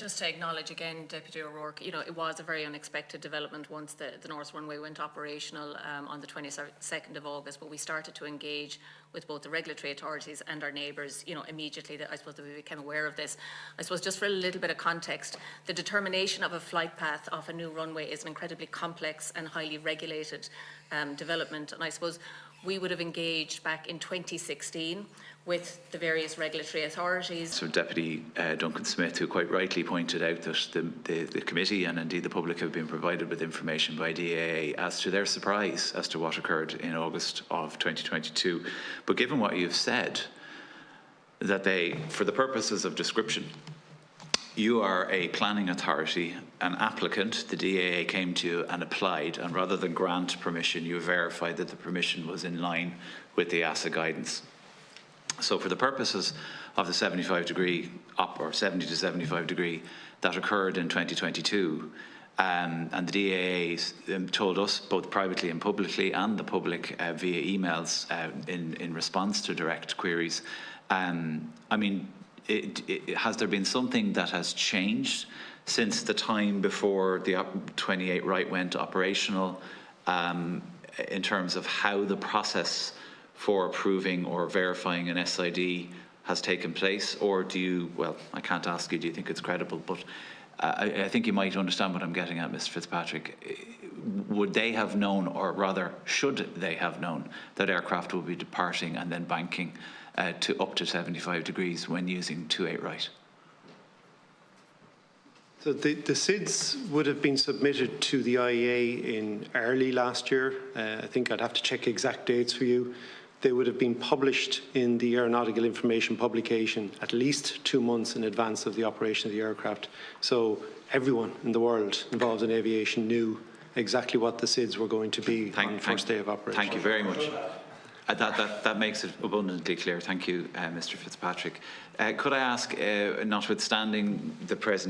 Just to acknowledge again, Deputy O'Rourke, it was a very unexpected development once the North Runway went operational on the 22nd of August, but we started to engage with both the regulatory authorities and our neighbours, immediately. I suppose that we became aware of this. I suppose just for a little bit of context, the determination of a flight path off a new runway is an incredibly complex and highly regulated development, and I suppose we would have engaged back in 2016 with the various regulatory authorities. So Deputy Duncan Smith, who quite rightly pointed out that the committee and indeed the public have been provided with information by DAA as to their surprise as to what occurred in August of 2022. But given what you've said, that for the purposes of description, you are a planning authority, an applicant, the DAA came to you and applied, and rather than grant permission, you verified that the permission was in line with the EASA guidance. So for the purposes of the 75-degree or 70 to 75 degree that occurred in 2022, and the DAA told us both privately and publicly, and the public via emails in response to direct queries, I mean, has there been something that has changed since the time before the 28 right went operational in terms of how the process for approving or verifying an SID has taken place? Or do you, well, I can't ask you, do you think it's credible, but I think you might understand what I'm getting at, Mr. Fitzpatrick. Would they have known, or rather should they have known, that aircraft will be departing and then banking to up to 75 degrees when using 28 right? So the SIDs would have been submitted to the IAA in early last year. I think I'd have to check exact dates for you. They would have been published in the Aeronautical Information publication at least 2 months in advance of the operation of the aircraft. So everyone in the world involved in aviation knew exactly what the SIDs were going to be on the first day of operation. Thank you very much. That makes it abundantly clear. Thank you, Mr. Fitzpatrick. Could I ask, notwithstanding the present